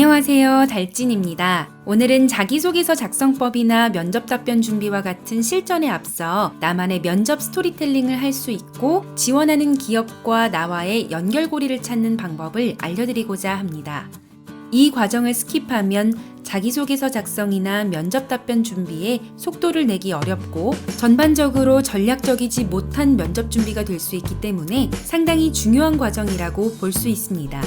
안녕하세요, 달진입니다. 오늘은 자기소개서 작성법이나 면접 답변 준비와 같은 실전에 앞서 나만의 면접 스토리텔링을 할 수 있고 지원하는 기업과 나와의 연결고리를 찾는 방법을 알려드리고자 합니다. 이 과정을 스킵하면 자기소개서 작성이나 면접 답변 준비에 속도를 내기 어렵고 전반적으로 전략적이지 못한 면접 준비가 될 수 있기 때문에 상당히 중요한 과정이라고 볼 수 있습니다.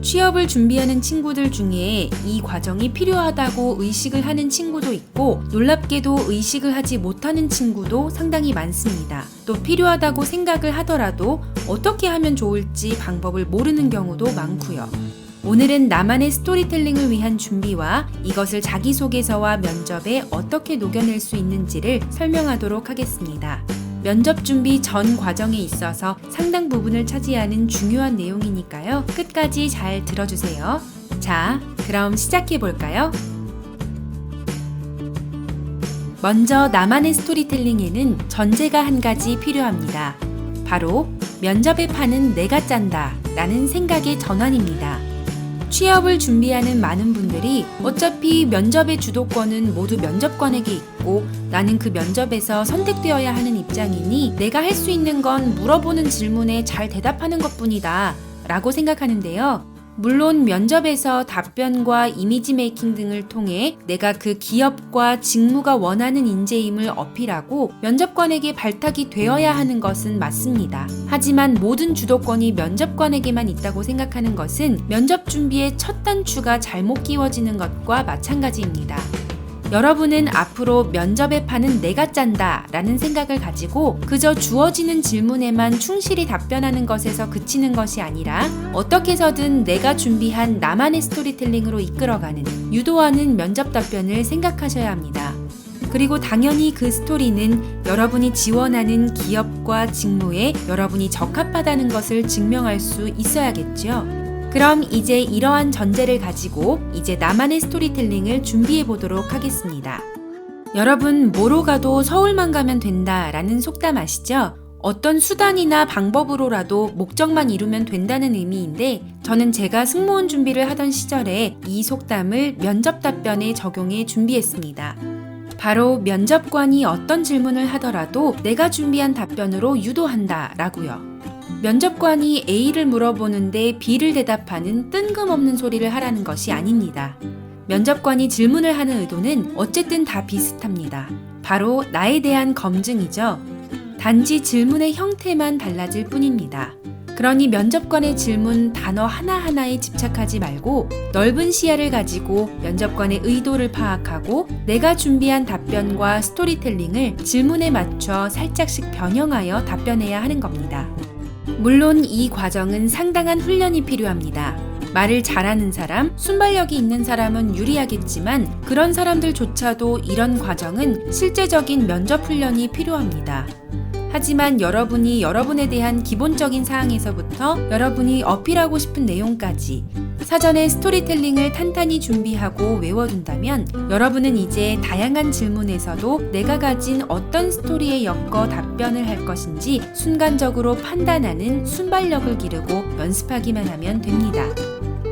취업을 준비하는 친구들 중에 이 과정이 필요하다고 의식을 하는 친구도 있고 놀랍게도 의식을 하지 못하는 친구도 상당히 많습니다. 또 필요하다고 생각을 하더라도 어떻게 하면 좋을지 방법을 모르는 경우도 많고요. 오늘은 나만의 스토리텔링을 위한 준비와 이것을 자기소개서와 면접에 어떻게 녹여낼 수 있는지를 설명하도록 하겠습니다. 면접 준비 전 과정에 있어서 상당 부분을 차지하는 중요한 내용이니까요. 끝까지 잘 들어주세요. 자, 그럼 시작해볼까요? 먼저 나만의 스토리텔링에는 전제가 한 가지 필요합니다. 바로 면접에 파는 내가 짠다 라는 생각의 전환입니다. 취업을 준비하는 많은 분들이 어차피 면접의 주도권은 모두 면접관에게 있고 나는 그 면접에서 선택되어야 하는 입장이니 내가 할 수 있는 건 물어보는 질문에 잘 대답하는 것뿐이다 라고 생각하는데요. 물론 면접에서 답변과 이미지 메이킹 등을 통해 내가 그 기업과 직무가 원하는 인재임을 어필하고 면접관에게 발탁이 되어야 하는 것은 맞습니다. 하지만 모든 주도권이 면접관에게만 있다고 생각하는 것은 면접 준비의 첫 단추가 잘못 끼워지는 것과 마찬가지입니다. 여러분은 앞으로 면접에 파는 내가 짠다 라는 생각을 가지고 그저 주어지는 질문에만 충실히 답변하는 것에서 그치는 것이 아니라 어떻게 해서든 내가 준비한 나만의 스토리텔링으로 이끌어가는, 유도하는 면접 답변을 생각하셔야 합니다. 그리고 당연히 그 스토리는 여러분이 지원하는 기업과 직무에 여러분이 적합하다는 것을 증명할 수 있어야겠죠. 그럼 이제 이러한 전제를 가지고 이제 나만의 스토리텔링을 준비해 보도록 하겠습니다. 여러분, 뭐로 가도 서울만 가면 된다라는 속담 아시죠? 어떤 수단이나 방법으로라도 목적만 이루면 된다는 의미인데 저는 제가 승무원 준비를 하던 시절에 이 속담을 면접 답변에 적용해 준비했습니다. 바로 면접관이 어떤 질문을 하더라도 내가 준비한 답변으로 유도한다 라고요. 면접관이 A를 물어보는데 B를 대답하는 뜬금없는 소리를 하라는 것이 아닙니다. 면접관이 질문을 하는 의도는 어쨌든 다 비슷합니다. 바로 나에 대한 검증이죠. 단지 질문의 형태만 달라질 뿐입니다. 그러니 면접관의 질문 단어 하나하나에 집착하지 말고 넓은 시야를 가지고 면접관의 의도를 파악하고 내가 준비한 답변과 스토리텔링을 질문에 맞춰 살짝씩 변형하여 답변해야 하는 겁니다. 물론 이 과정은 상당한 훈련이 필요합니다. 말을 잘하는 사람, 순발력이 있는 사람은 유리하겠지만 그런 사람들조차도 이런 과정은 실제적인 면접 훈련이 필요합니다. 하지만 여러분이 여러분에 대한 기본적인 사항에서부터 여러분이 어필하고 싶은 내용까지 사전에 스토리텔링을 탄탄히 준비하고 외워둔다면 여러분은 이제 다양한 질문에서도 내가 가진 어떤 스토리에 엮어 답변을 할 것인지 순간적으로 판단하는 순발력을 기르고 연습하기만 하면 됩니다.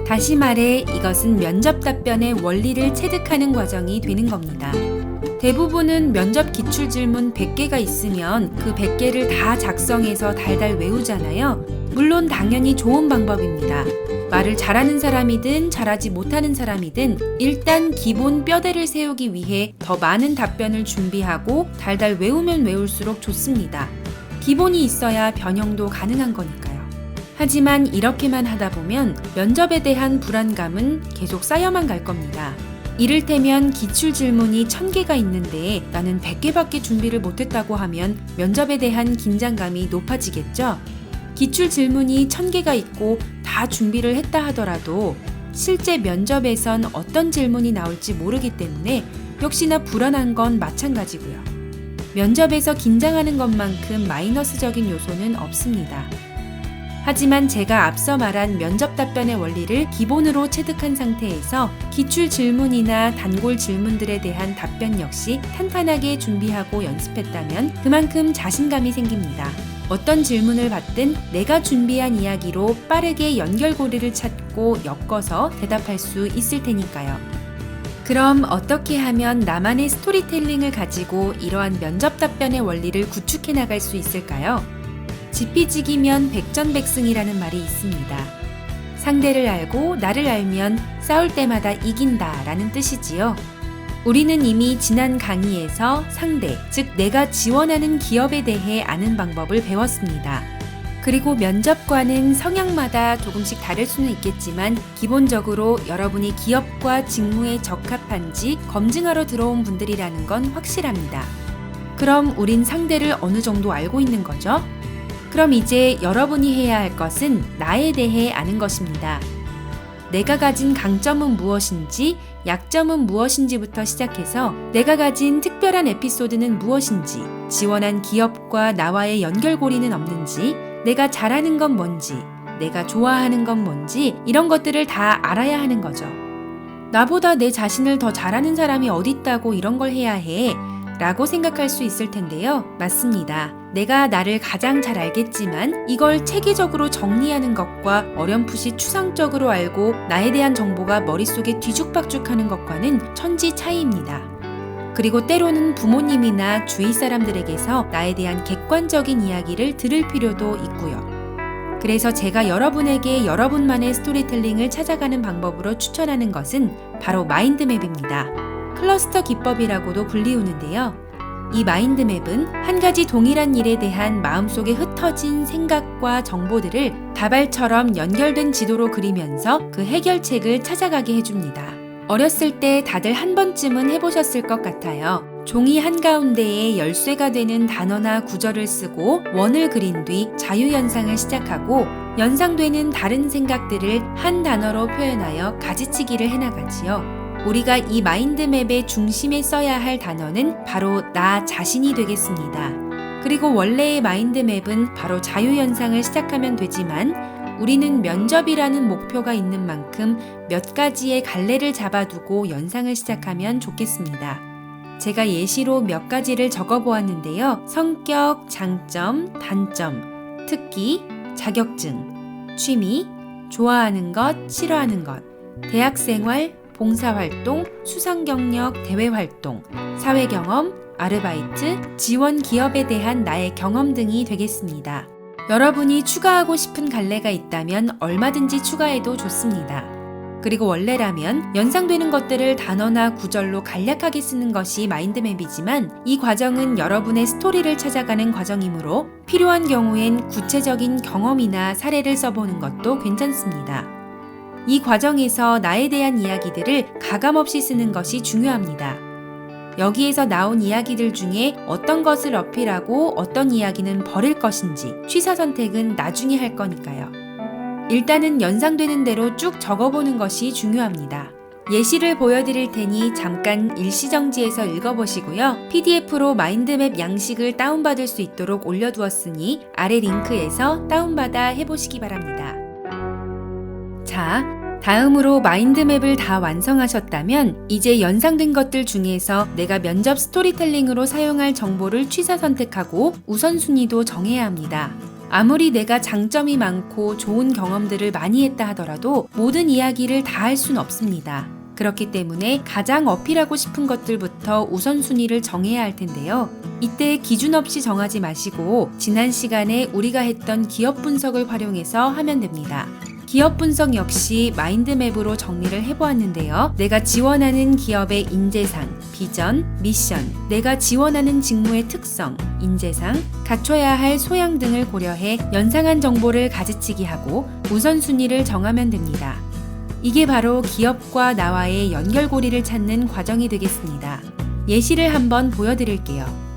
다시 말해 이것은 면접 답변의 원리를 체득하는 과정이 되는 겁니다. 대부분은 면접 기출질문 100개가 있으면 그 100개를 다 작성해서 달달 외우잖아요. 물론 당연히 좋은 방법입니다. 말을 잘하는 사람이든 잘하지 못하는 사람이든 일단 기본 뼈대를 세우기 위해 더 많은 답변을 준비하고 달달 외우면 외울수록 좋습니다. 기본이 있어야 변형도 가능한 거니까요. 하지만 이렇게만 하다 보면 면접에 대한 불안감은 계속 쌓여만 갈 겁니다. 이를테면 기출 질문이 1000개가 있는데 나는 100개밖에 준비를 못했다고 하면 면접에 대한 긴장감이 높아지겠죠? 기출 질문이 1000개가 있고 다 준비를 했다 하더라도 실제 면접에선 어떤 질문이 나올지 모르기 때문에 역시나 불안한 건 마찬가지고요. 면접에서 긴장하는 것만큼 마이너스적인 요소는 없습니다. 하지만 제가 앞서 말한 면접 답변의 원리를 기본으로 체득한 상태에서 기출 질문이나 단골 질문들에 대한 답변 역시 탄탄하게 준비하고 연습했다면 그만큼 자신감이 생깁니다. 어떤 질문을 받든 내가 준비한 이야기로 빠르게 연결고리를 찾고 엮어서 대답할 수 있을 테니까요. 그럼 어떻게 하면 나만의 스토리텔링을 가지고 이러한 면접 답변의 원리를 구축해 나갈 수 있을까요? 지피지기면 백전백승이라는 말이 있습니다. 상대를 알고 나를 알면 싸울 때마다 이긴다 라는 뜻이지요. 우리는 이미 지난 강의에서 상대, 즉 내가 지원하는 기업에 대해 아는 방법을 배웠습니다. 그리고 면접관은 성향마다 조금씩 다를 수는 있겠지만 기본적으로 여러분이 기업과 직무에 적합한지 검증하러 들어온 분들이라는 건 확실합니다. 그럼 우린 상대를 어느 정도 알고 있는 거죠? 그럼 이제 여러분이 해야 할 것은 나에 대해 아는 것입니다. 내가 가진 강점은 무엇인지, 약점은 무엇인지부터 시작해서 내가 가진 특별한 에피소드는 무엇인지, 지원한 기업과 나와의 연결고리는 없는지, 내가 잘하는 건 뭔지, 내가 좋아하는 건 뭔지 이런 것들을 다 알아야 하는 거죠. 나보다 내 자신을 더 잘하는 사람이 어딨다고 이런 걸 해야 해 라고 생각할 수 있을 텐데요. 맞습니다. 내가 나를 가장 잘 알겠지만 이걸 체계적으로 정리하는 것과 어렴풋이 추상적으로 알고 나에 대한 정보가 머릿속에 뒤죽박죽하는 것과는 천지 차이입니다. 그리고 때로는 부모님이나 주위 사람들에게서 나에 대한 객관적인 이야기를 들을 필요도 있고요. 그래서 제가 여러분에게 여러분만의 스토리텔링을 찾아가는 방법으로 추천하는 것은 바로 마인드맵입니다. 클러스터 기법이라고도 불리우는데요. 이 마인드맵은 한 가지 동일한 일에 대한 마음속에 흩어진 생각과 정보들을 다발처럼 연결된 지도로 그리면서 그 해결책을 찾아가게 해줍니다. 어렸을 때 다들 한 번쯤은 해보셨을 것 같아요. 종이 한가운데에 열쇠가 되는 단어나 구절을 쓰고 원을 그린 뒤 자유연상을 시작하고 연상되는 다른 생각들을 한 단어로 표현하여 가지치기를 해나가지요. 우리가 이 마인드맵의 중심에 써야 할 단어는 바로 나 자신이 되겠습니다. 그리고 원래의 마인드맵은 바로 자유연상을 시작하면 되지만 우리는 면접이라는 목표가 있는 만큼 몇 가지의 갈래를 잡아두고 연상을 시작하면 좋겠습니다. 제가 예시로 몇 가지를 적어보았는데요. 성격, 장점, 단점, 특기, 자격증, 취미, 좋아하는 것, 싫어하는 것, 대학생활, 봉사활동, 수상경력, 대외활동, 사회경험, 아르바이트, 지원 기업에 대한 나의 경험 등이 되겠습니다. 여러분이 추가하고 싶은 갈래가 있다면 얼마든지 추가해도 좋습니다. 그리고 원래라면 연상되는 것들을 단어나 구절로 간략하게 쓰는 것이 마인드맵이지만 이 과정은 여러분의 스토리를 찾아가는 과정이므로 필요한 경우엔 구체적인 경험이나 사례를 써보는 것도 괜찮습니다. 이 과정에서 나에 대한 이야기들을 가감없이 쓰는 것이 중요합니다. 여기에서 나온 이야기들 중에 어떤 것을 어필하고 어떤 이야기는 버릴 것인지 취사 선택은 나중에 할 거니까요. 일단은 연상되는 대로 쭉 적어보는 것이 중요합니다. 예시를 보여드릴 테니 잠깐 일시정지해서 읽어보시고요. PDF로 마인드맵 양식을 다운받을 수 있도록 올려두었으니 아래 링크에서 다운받아 해보시기 바랍니다. 자, 다음으로 마인드맵을 다 완성하셨다면 이제 연상된 것들 중에서 내가 면접 스토리텔링으로 사용할 정보를 취사 선택하고 우선순위도 정해야 합니다. 아무리 내가 장점이 많고 좋은 경험들을 많이 했다 하더라도 모든 이야기를 다 할 순 없습니다. 그렇기 때문에 가장 어필하고 싶은 것들부터 우선순위를 정해야 할 텐데요. 이때 기준 없이 정하지 마시고 지난 시간에 우리가 했던 기업 분석을 활용해서 하면 됩니다. 기업 분석 역시 마인드맵으로 정리를 해보았는데요. 내가 지원하는 기업의 인재상, 비전, 미션, 내가 지원하는 직무의 특성, 인재상, 갖춰야 할 소양 등을 고려해 연상한 정보를 가지치기 하고 우선순위를 정하면 됩니다. 이게 바로 기업과 나와의 연결고리를 찾는 과정이 되겠습니다. 예시를 한번 보여드릴게요.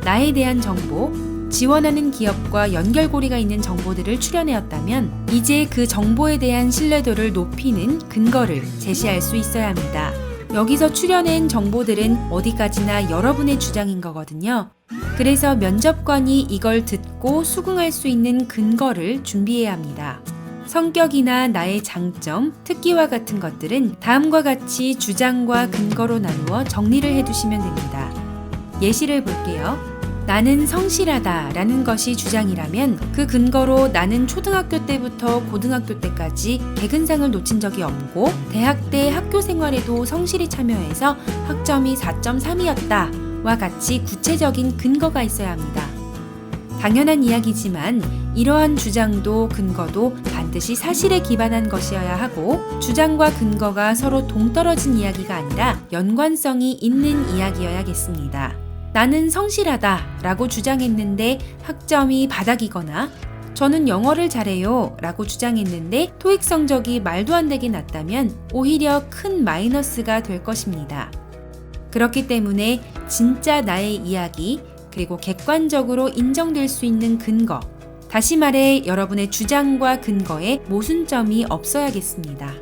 나에 대한 정보, 지원하는 기업과 연결고리가 있는 정보들을 추려내었다면 이제 그 정보에 대한 신뢰도를 높이는 근거를 제시할 수 있어야 합니다. 여기서 추려낸 정보들은 어디까지나 여러분의 주장인 거거든요. 그래서 면접관이 이걸 듣고 수긍할 수 있는 근거를 준비해야 합니다. 성격이나 나의 장점, 특기와 같은 것들은 다음과 같이 주장과 근거로 나누어 정리를 해두시면 됩니다. 예시를 볼게요. 나는 성실하다 라는 것이 주장이라면 그 근거로 나는 초등학교 때부터 고등학교 때까지 개근상을 놓친 적이 없고 대학 때 학교 생활에도 성실히 참여해서 학점이 4.3이었다 와 같이 구체적인 근거가 있어야 합니다. 당연한 이야기지만 이러한 주장도 근거도 반드시 사실에 기반한 것이어야 하고 주장과 근거가 서로 동떨어진 이야기가 아니라 연관성이 있는 이야기여야겠습니다. 나는 성실하다 라고 주장했는데 학점이 바닥이거나 저는 영어를 잘해요 라고 주장했는데 토익 성적이 말도 안 되게 낮다면 오히려 큰 마이너스가 될 것입니다. 그렇기 때문에 진짜 나의 이야기 그리고 객관적으로 인정될 수 있는 근거, 다시 말해 여러분의 주장과 근거에 모순점이 없어야겠습니다.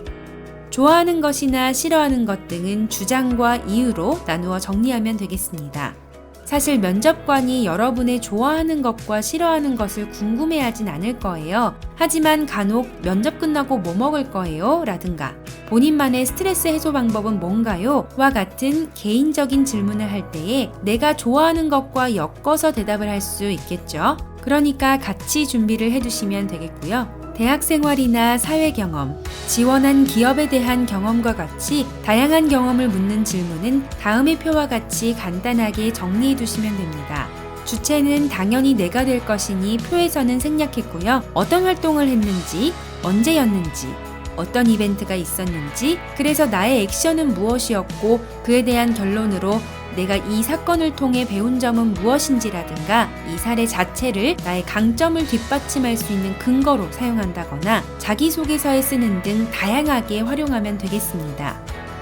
좋아하는 것이나 싫어하는 것 등은 주장과 이유로 나누어 정리하면 되겠습니다. 사실 면접관이 여러분의 좋아하는 것과 싫어하는 것을 궁금해하진 않을 거예요. 하지만 간혹 면접 끝나고 뭐 먹을 거예요? 라든가 본인만의 스트레스 해소 방법은 뭔가요? 와 같은 개인적인 질문을 할 때에 내가 좋아하는 것과 엮어서 대답을 할 수 있겠죠. 그러니까 같이 준비를 해두시면 되겠고요. 대학 생활이나 사회 경험, 지원한 기업에 대한 경험과 같이 다양한 경험을 묻는 질문은 다음의 표와 같이 간단하게 정리해 두시면 됩니다. 주체는 당연히 내가 될 것이니 표에서는 생략했고요. 어떤 활동을 했는지, 언제였는지, 어떤 이벤트가 있었는지, 그래서 나의 액션은 무엇이었고 그에 대한 결론으로 내가 이 사건을 통해 배운 점은 무엇인지라든가 이 사례 자체를 나의 강점을 뒷받침할 수 있는 근거로 사용한다거나 자기소개서에 쓰는 등 다양하게 활용하면 되겠습니다.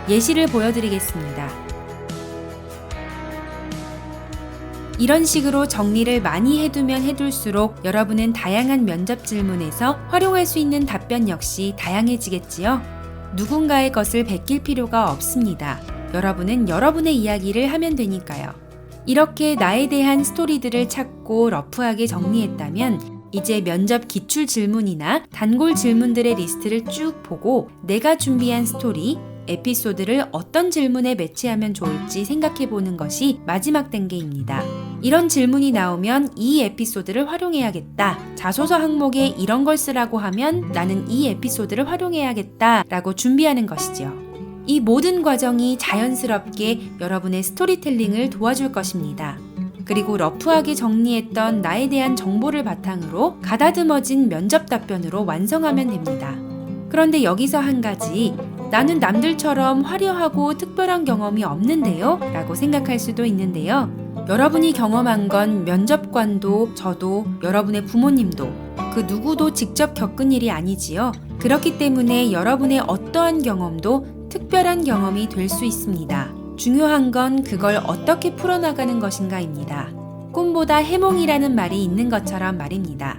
예시를 보여드리겠습니다. 이런 식으로 정리를 많이 해두면 해둘수록 여러분은 다양한 면접 질문에서 활용할 수 있는 답변 역시 다양해지겠지요. 누군가의 것을 베낄 필요가 없습니다. 여러분은 여러분의 이야기를 하면 되니까요. 이렇게 나에 대한 스토리들을 찾고 러프하게 정리했다면 이제 면접 기출 질문이나 단골 질문들의 리스트를 쭉 보고 내가 준비한 스토리, 에피소드를 어떤 질문에 매치하면 좋을지 생각해 보는 것이 마지막 단계입니다. 이런 질문이 나오면 이 에피소드를 활용해야겠다. 자소서 항목에 이런 걸 쓰라고 하면 나는 이 에피소드를 활용해야겠다 라고 준비하는 것이죠. 이 모든 과정이 자연스럽게 여러분의 스토리텔링을 도와줄 것입니다. 그리고 러프하게 정리했던 나에 대한 정보를 바탕으로 가다듬어진 면접 답변으로 완성하면 됩니다. 그런데 여기서 한 가지, 나는 남들처럼 화려하고 특별한 경험이 없는데요? 라고 생각할 수도 있는데요. 여러분이 경험한 건 면접관도 저도 여러분의 부모님도 그 누구도 직접 겪은 일이 아니지요. 그렇기 때문에 여러분의 어떠한 경험도 특별한 경험이 될 수 있습니다. 중요한 건 그걸 어떻게 풀어나가는 것인가입니다. 꿈보다 해몽이라는 말이 있는 것처럼 말입니다.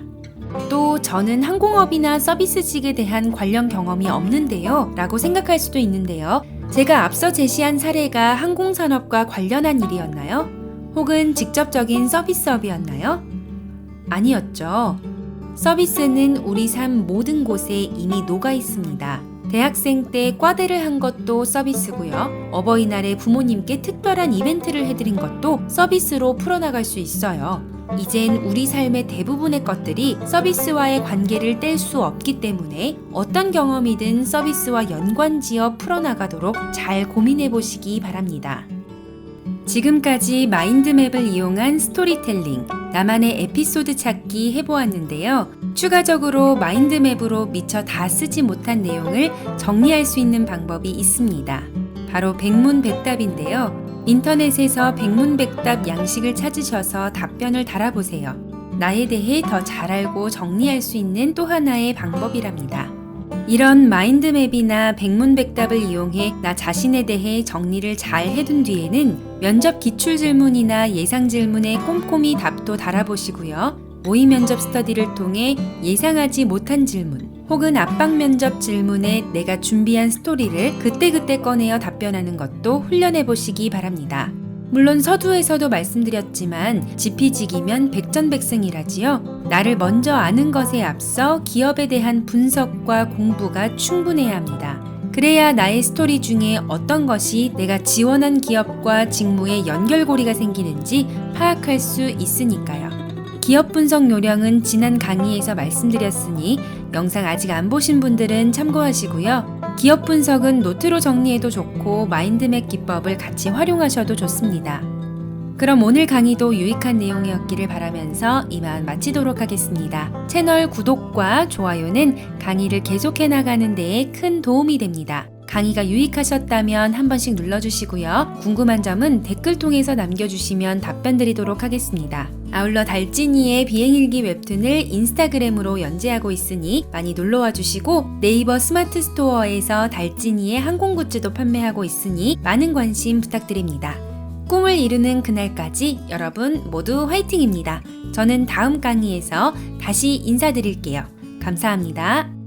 또 저는 항공업이나 서비스직에 대한 관련 경험이 없는데요 라고 생각할 수도 있는데요. 제가 앞서 제시한 사례가 항공산업과 관련한 일이었나요? 혹은 직접적인 서비스업이었나요? 아니었죠. 서비스는 우리 삶 모든 곳에 이미 녹아 있습니다. 대학생 때 과대를 한 것도 서비스고요. 어버이날에 부모님께 특별한 이벤트를 해드린 것도 서비스로 풀어나갈 수 있어요. 이젠 우리 삶의 대부분의 것들이 서비스와의 관계를 뗄 수 없기 때문에 어떤 경험이든 서비스와 연관지어 풀어나가도록 잘 고민해 보시기 바랍니다. 지금까지 마인드맵을 이용한 스토리텔링, 나만의 에피소드 찾기 해보았는데요. 추가적으로 마인드맵으로 미처 다 쓰지 못한 내용을 정리할 수 있는 방법이 있습니다. 바로 백문백답인데요. 인터넷에서 백문백답 양식을 찾으셔서 답변을 달아보세요. 나에 대해 더 잘 알고 정리할 수 있는 또 하나의 방법이랍니다. 이런 마인드맵이나 백문백답을 이용해 나 자신에 대해 정리를 잘 해둔 뒤에는 면접 기출질문이나 예상질문에 꼼꼼히 답도 달아보시고요. 모의 면접 스터디를 통해 예상하지 못한 질문 혹은 압박 면접 질문에 내가 준비한 스토리를 그때그때 꺼내어 답변하는 것도 훈련해 보시기 바랍니다. 물론 서두에서도 말씀드렸지만 지피지기면 백전백승이라지요. 나를 먼저 아는 것에 앞서 기업에 대한 분석과 공부가 충분해야 합니다. 그래야 나의 스토리 중에 어떤 것이 내가 지원한 기업과 직무에 연결고리가 생기는지 파악할 수 있으니까요. 기업 분석 요령은 지난 강의에서 말씀드렸으니 영상 아직 안 보신 분들은 참고하시고요. 기업 분석은 노트로 정리해도 좋고 마인드맵 기법을 같이 활용하셔도 좋습니다. 그럼 오늘 강의도 유익한 내용이었기를 바라면서 이만 마치도록 하겠습니다. 채널 구독과 좋아요는 강의를 계속해 나가는 데에 큰 도움이 됩니다. 강의가 유익하셨다면 한 번씩 눌러주시고요. 궁금한 점은 댓글 통해서 남겨주시면 답변 드리도록 하겠습니다. 아울러 달진이의 비행일기 웹툰을 인스타그램으로 연재하고 있으니 많이 놀러와 주시고 네이버 스마트 스토어에서 달진이의 항공 굿즈도 판매하고 있으니 많은 관심 부탁드립니다. 꿈을 이루는 그날까지 여러분 모두 화이팅입니다. 저는 다음 강의에서 다시 인사드릴게요. 감사합니다.